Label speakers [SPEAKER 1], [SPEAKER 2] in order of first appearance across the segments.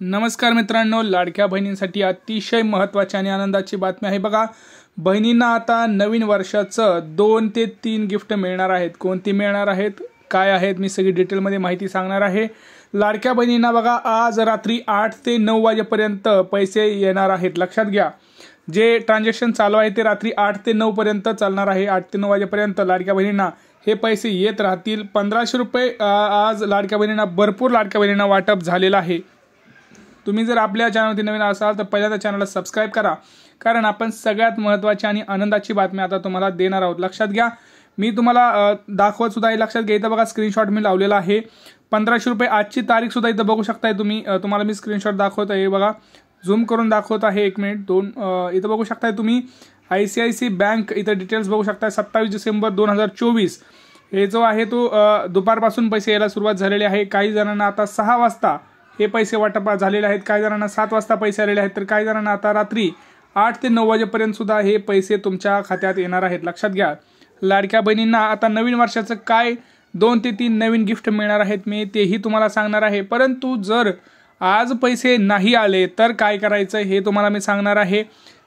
[SPEAKER 1] नमस्कार मित्रांनो, लाडक्या बहिणींसाठी अतिशय महत्त्वाची आणि आनंदाची बातमी आहे बघा। बहिणींना आता नवीन वर्षाचं 2 ते 3 गिफ्ट मिळणार आहेत। कोणती मिळणार आहेत, काय आहेत, मी सगळी डिटेलमध्ये माहिती सांगणार आहे। लाडक्या बहिणींना बघा आज रात्री 8 ते 9 वाजेपर्यंत पैसे येणार आहेत। लक्षात घ्या, जे ट्रान्झॅक्शन चालू आहे ते रात्री 8 ते 9 पर्यंत चालणार आहे। 8 ते 9 वाजेपर्यंत लाडक्या बहिणींना हे पैसे येत राहतील। 1500 रुपये आज लाडक्या बहिणींना, भरपूर लाडक्या बहिणींना वाटप झालेलं आहे। तुम्ही जर आपल्या चॅनलवरती नवीन असाल तर पहिल्यांदा चॅनलला सबस्क्राइब करा, कारण आपण सगळ्यात महत्त्वाची आणि आनंदाची बातमी आता तुम्हाला देणार आहोत। लक्षात घ्या, मी तुम्हाला दाखवत सुद्धा आहे। लक्षात घ्या, इथं बघा स्क्रीनशॉट मी लावलेला आहे। 1500 रुपये आजची तारीख सुद्धा इथं बघू शकताय तुम्ही। तुम्हाला मी स्क्रीनशॉट दाखवत आहे, बघा झूम करून दाखवत आहे। 1 मिनिट 2 इथं बघू शकताय तुम्ही। ICICI बँक इथं डिटेल्स बघू शकताय। 27 डिसेंबर 2024 हे जो आहे तो दुपारपासून पैसे यायला सुरुवात झालेली आहे। काही जणांना आता 6 वाजता हे पैसे वाटप झालेले आहेत, काही जणांना 7 वाजता पैसे आलेले आहेत, तर काही जणांना आता रात्री 8 ते 9 वाजेपर्यंत सुद्धा हे पैसे तुमच्या खात्यात येणार आहेत। लक्षात घ्या, लाडक्या बहिणींना आता नवीन वर्षाचं काय 2 ते 3 नवीन गिफ्ट मिळणार आहेत, मी तेही तुम्हाला सांगणार आहे। परंतु जर आज पैसे नाही आले तर काय करायचं हे तुम्हाला मी सांगणार आहे।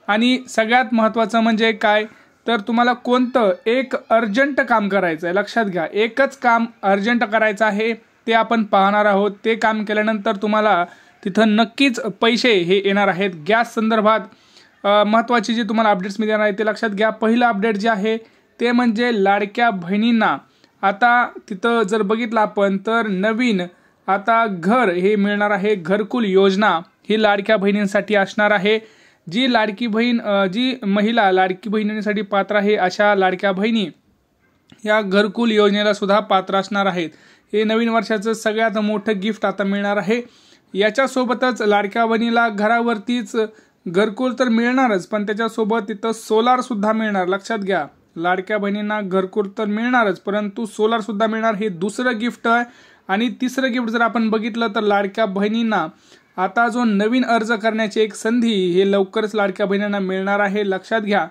[SPEAKER 1] आणि सगळ्यात महत्त्वाचं म्हणजे काय, तर तुम्हाला कोणतं एक अर्जंट काम करायचं आहे। लक्षात घ्या, एकच काम अर्जंट करायचं आहे, ते आपण पाहणार आहोत। ते काम केल्यानंतर तुम्हाला तिथं नक्कीच पैसे हे येणार आहेत। गॅस संदर्भात महत्त्वाची जी तुम्हाला अपडेट्स मी देणार आहे ते लक्षात घ्या। पहिलं अपडेट जे आहे ते म्हणजे लाडक्या बहिणींना आता तिथं जर बघितलं आपण तर नवीन आता घर हे मिळणार आहे। घरकुल योजना ही लाडक्या बहिणींसाठी असणार आहे। जी लाडकी बहीण, जी महिला लाडकी बहिणींसाठी पात्र आहे, अशा लाडक्या बहिणी या घरकुल योजनेला सुद्धा पात्र असणार आहेत। हे नवीन वर्षाचं सगळ्यात मोठं गिफ्ट आता मिळणार आहे। याच्यासोबतच लाडक्या बहिणीला घरावरतीच घरकुल तर मिळणारच, पण त्याच्यासोबत तिथं सोलार सुद्धा मिळणार। लक्षात घ्या, लाडक्या बहिणींना घरकुल तर मिळणारच, परंतु सोलार सुद्धा मिळणार। हे दुसरं गिफ्ट आहे। आणि तिसरं गिफ्ट जर आपण बघितलं तर लाडक्या बहिणींना आता जो नवीन अर्ज करण्याची एक संधी हे लवकरच लाडक्या बहिणींना मिळणार आहे। लक्षात घ्या,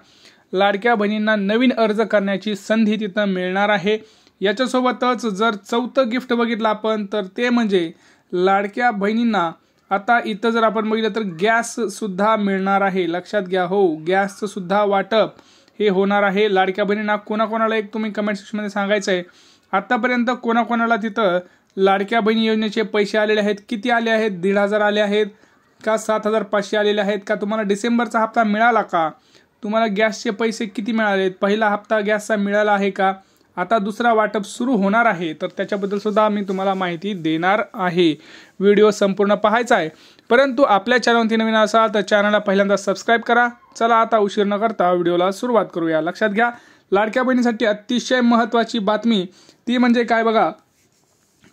[SPEAKER 1] लाडक्या बहिणींना नवीन अर्ज करण्याची संधी तिथं मिळणार आहे। याच्यासोबतच जर चौथं गिफ्ट बघितलं आपण तर ते म्हणजे लाडक्या बहिणींना आता इथं जर आपण बघितलं तर गॅस सुद्धा मिळणार आहे। लक्षात घ्या, हो गॅसचं सुद्धा वाटप हे होणार आहे लाडक्या बहिणींना। कोणाकोणाला एक तुम्ही कमेंट सेक्शनमध्ये सांगायचं आहे आतापर्यंत कोणाकोणाला तिथं लाडक्या बहिणी योजनेचे पैसे आलेले आहेत, किती आले आहेत, 1500 आले आहेत का 7500 आलेले आहेत का, तुम्हाला डिसेंबरचा हप्ता मिळाला का, तुम्हाला गॅसचे पैसे किती मिळाले, पहिला हप्ता गॅसचा मिळाला आहे का, आता दुसरा वाटप सुरू होणार आहे, तर त्याच्याबद्दल सुद्धा मी तुम्हाला माहिती देणार आहे। व्हिडिओ संपूर्ण पाहायचा आहे। परंतु आपल्या चॅनलवरती नवीन असाल तर चॅनलला पहिल्यांदा सबस्क्राइब करा। चला आता उशीर न करता व्हिडिओला सुरुवात करूया। लक्षात घ्या, लाडक्या बहिणीसाठी अतिशय महत्त्वाची बातमी ती म्हणजे काय बघा,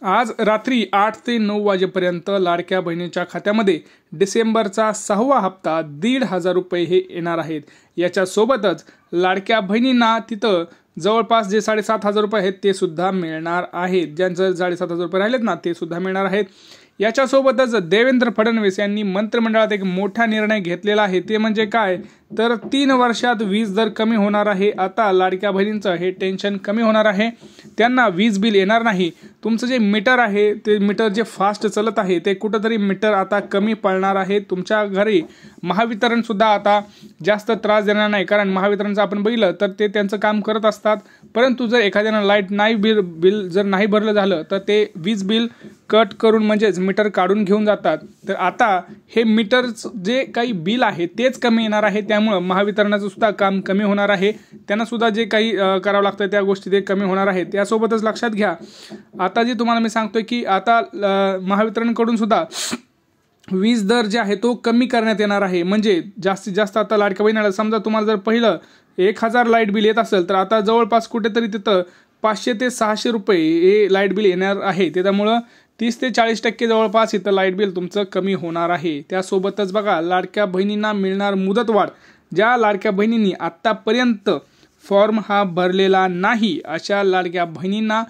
[SPEAKER 1] आज रात्री 8 ते 9 वाजेपर्यंत लाडक्या बहिणीच्या खात्यामध्ये डिसेंबरचा 6वा हप्ता 1500 रुपये हे येणार आहेत। याच्यासोबतच लाडक्या बहिणींना तिथं जवळपास जे 7500 रुपये आहेत ते सुद्धा मिळणार आहेत। ज्यांचं 7500 रुपये राहिलेत ना ते सुद्धा मिळणार आहेत। याच्यासोबतच देवेंद्र फडणवीस यांनी मंत्रिमंडळात एक मोठा निर्णय घेतलेला आहे, ते म्हणजे काय, तर 3 वर्षात वीज दर कमी होणार आहे। आता लाडक्या बहिणींचं हे टेन्शन कमी होणार आहे, त्यांना वीज बिल येणार नाही। तुमचं जे मीटर आहे ते मीटर जे फास्ट चालत आहे ते कुठंतरी मीटर आता कमी पडणार आहे। तुमच्या घरी महावितरण सुद्धा आता जास्त त्रास देणार नाही, कारण महावितरणचं आपण बघितलं तर ते त्यांचं काम करत असतात, परंतु जर एखाद्यानं लाईट नाही बिल जर नाही भरलं झालं तर ते वीज बिल कट करून म्हणजेच मीटर काढून घेऊन जातात। तर आता हे मीटरचं जे काही बिल आहे तेच कमी येणार आहे, त्यामुळं महावितरणाचं सुद्धा काम कमी होणार आहे। त्यांना सुद्धा जे काही करावं लागतं त्या गोष्टी ते कमी होणार आहेत। त्यासोबतच लक्षात घ्या, आता जे तुम्हाला मी सांगतोय की आता महावितरणकडून सुद्धा वीज दर जे आहे तो कमी करण्यात येणार आहे। म्हणजे जास्तीत जास्त आता लाडक्या बहिणीला समजा तुम्हाला जर पहिलं 1000 लाईट बिल येत असेल तर आता जवळपास कुठेतरी तिथं 500 ते 600 रुपये हे लाईट बिल येणार आहे। त्यामुळं 30 ते 40% जवळपास इथं लाईट बिल तुमचं कमी होणार आहे। त्यासोबतच बघा, लाडक्या बहिणींना मिळणार मुदतवाढ। ज्या लाडक्या बहिणींनी आत्तापर्यंत फॉर्म हा भरलेला नाही अशा लाडक्या बहिणींना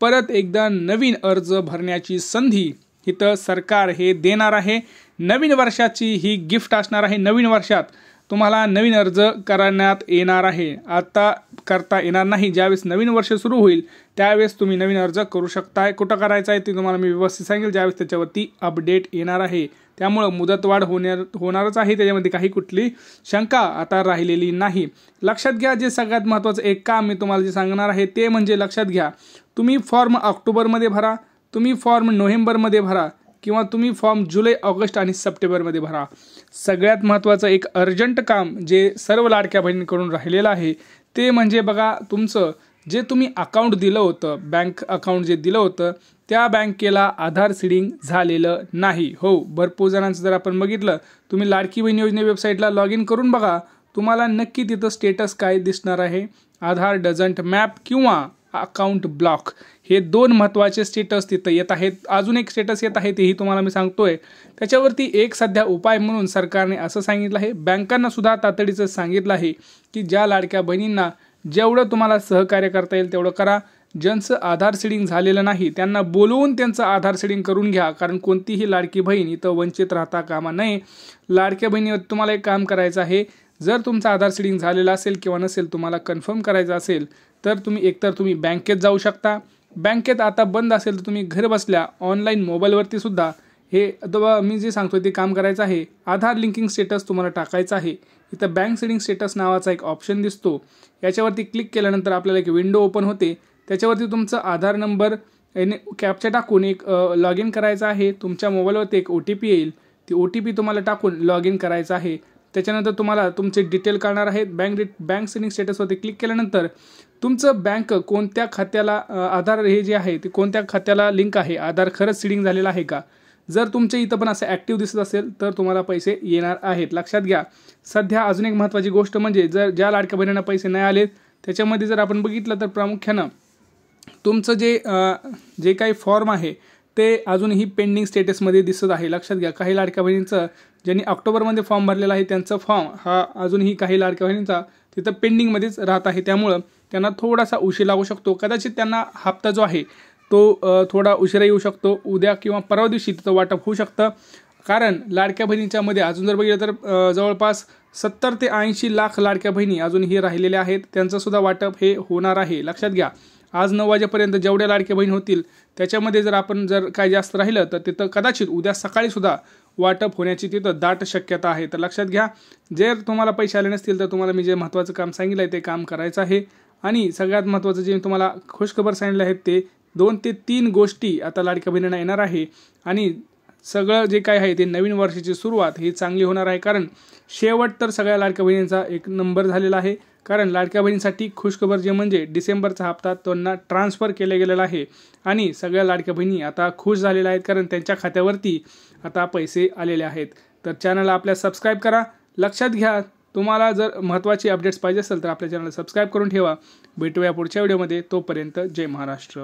[SPEAKER 1] परत एकदा नवीन अर्ज भरण्याची संधी इथं सरकार हे देणार आहे। नवीन वर्षाची ही गिफ्ट असणार आहे। नवीन वर्षात तुम्हाला नवीन अर्ज करण्यात येणार आहे. आता करता येणार नाही. ज्यावेळेस नवीन वर्ष सुरू होईल त्यावेळेस तुम्ही नवीन अर्ज करू शकताय. कुठं करायचं आहे ते तुम्हाला मी व्यवस्थित सांगेल ज्यावेळेस त्याच्यावरती अपडेट येणार आहे. त्यामुळं मुदतवाढ होणारच आहे. त्याच्यामध्ये काही कुठली शंका आता राहिलेली नाही. लक्षात घ्या, जे सगळ्यात महत्त्वाचं एक काम मी तुम्हाला जे सांगणार आहे ते म्हणजे लक्षात घ्या, तुम्ही फॉर्म ऑक्टोबरमध्ये भरा, तुम्ही फॉर्म नोव्हेंबरमध्ये भरा किंवा तुम्ही फॉर्म जुलै, ऑगस्ट आणि सप्टेंबरमध्ये भरा. सगळ्यात महत्त्वाचं एक अर्जंट काम जे सर्व लाडक्या बहिणींकडून राहिलेलं आहे ते म्हणजे बघा, तुमचं जे तुम्ही अकाउंट दिलं होतं, बँक अकाउंट जे दिलं होतं त्या बँकेला आधार सीडिंग झालेलं नाही. हो, भरपूर जणांचं जर आपण बघितलं, तुम्ही लाडकी बहीण योजने वेबसाईटला लॉग इन करून बघा, तुम्हाला नक्की तिथं स्टेटस काय दिसणार आहे, आधार डझंट मॅप किंवा अकाउंट ब्लॉक. हे दोन महत्त्वाचे स्टेटस तिथं येत आहेत. अजून एक स्टेटस येत आहे तेही तुम्हाला मी सांगतोय. त्याच्यावरती एक सध्या उपाय म्हणून सरकारने असं सांगितलं आहे, बँकांना सुद्धा तातडीचं सांगितलं आहे की ज्या लाडक्या बहिणींना जेवढं तुम्हाला सहकार्य करता येईल तेवढं करा. ज्यांचं आधार सीडिंग झालेलं नाही त्यांना बोलवून त्यांचं आधार सीडिंग करून घ्या, कारण कोणतीही लाडकी बहीण इथं वंचित राहता कामा नये. लाडक्या बहिणीवर तुम्हाला एक काम करायचं आहे, जर तुमचं आधार सीडिंग झालेलं असेल किंवा नसेल, तुम्हाला कन्फर्म करायचं असेल तर तुम्ही बँकेत जाऊ शकता. बँकेत आता बंद असेल तर तुम्ही घर बसल्या ऑनलाईन मोबाईलवरती सुद्धा हे मी जे सांगतो ते काम करायचं आहे. आधार लिंकिंग स्टेटस तुम्हाला टाकायचं आहे. इथं बँक सीडिंग स्टेटस नावाचा एक ऑप्शन दिसतो, याच्यावरती क्लिक केल्यानंतर आपल्याला एक विंडो ओपन होते. त्याच्यावरती तुमचं आधार नंबर कॅप्चा टाकून एक लॉग इन करायचं आहे. तुमच्या मोबाईलवरती एक OTP येईल, ती OTP तुम्हाला टाकून लॉग इन करायचं आहे. त्याच्यानंतर तुम्हाला तुमचे डिटेल काढणार आहेत. बँक सीडिंग स्टेटसवरती क्लिक केल्यानंतर तुमचं बँक कोणत्या खात्याला आधार हे जे आहे ते कोणत्या खात्याला लिंक आहे, आधार खरंच सीडिंग झालेलं आहे का, जर तुमच्या इथं पण असं ॲक्टिव्ह दिसत असेल तर तुम्हाला पैसे येणार आहेत. लक्षात घ्या, सध्या अजून एक महत्त्वाची गोष्ट म्हणजे जर ज्या लाडक्या बहिणींना पैसे नाही आलेत त्याच्यामध्ये जर आपण बघितलं तर प्रामुख्यानं तुमचं जे काही फॉर्म आहे ते अजूनही पेंडिंग स्टेटसमध्ये दिसत आहे. लक्षात घ्या, काही लाडक्या बहिणींचं ज्यांनी ऑक्टोबरमध्ये फॉर्म भरलेला आहे त्यांचा फॉर्म हा अजूनही काही लाडक्या बहिणींचा तिथं पेंडिंगमध्येच राहत आहे. त्यामुळं त्यांना थोडासा उशीर लागू शकतो. कदाचित त्यांना हप्ता जो आहे तो थोडा उशिरा येऊ शकतो. उद्या किंवा परवा दिवशी तिथं वाटप होऊ शकतं. कारण लाडक्या बहिणींच्यामध्ये अजून जर बघितलं तर जवळपास 70 ते 80 लाख लाडक्या बहिणी अजूनही राहिलेल्या आहेत. त्यांचंसुद्धा वाटप हे होणार आहे. लक्षात घ्या, आज 9 वाजेपर्यंत जेवढ्या लाडक्या बहीण होतील त्याच्यामध्ये जर काय जास्त राहिलं तर तिथं कदाचित उद्या सकाळी सुद्धा वाटप होण्याची तिथं दाट शक्यता आहे. तर लक्षात घ्या, जर तुम्हाला पैसे आले नसतील तर तुम्हाला मी जे महत्त्वाचं काम सांगितलं आहे ते काम करायचं आहे. आणि सगळ्यात महत्त्वाचं जे तुम्हाला खुशखबर सांगितलं आहे ते 2 ते 3 गोष्टी आता लाडक्या बहिणींना येणार आहे. आणि सगळं जे काय आहे ते नवीन वर्षाची सुरुवात ही चांगली होणार आहे. कारण शेवट तर सगळ्या लाडक्या बहिणींचा एक नंबर झालेला आहे. कारण लाडक्या बहिणींसाठी खुशखबर जे म्हणजे डिसेंबरचा हप्ता त्यांना ट्रान्सफर केला गेलेला आहे. आणि सगळ्या लाडक्या बहिणी आता खुश झालेल्या आहेत, कारण त्यांच्या खात्यावरती आता पैसे आलेले आहेत. तर चॅनलला आपल्या सबस्क्राईब करा. लक्षात घ्या, तुम्हाला जर महत्त्वाची अपडेट्स पाहिजे असेल तर आपल्या चॅनलला सबस्क्राईब करून ठेवा. भेटूया पुढच्या व्हिडिओमध्ये. तोपर्यंत जय महाराष्ट्र.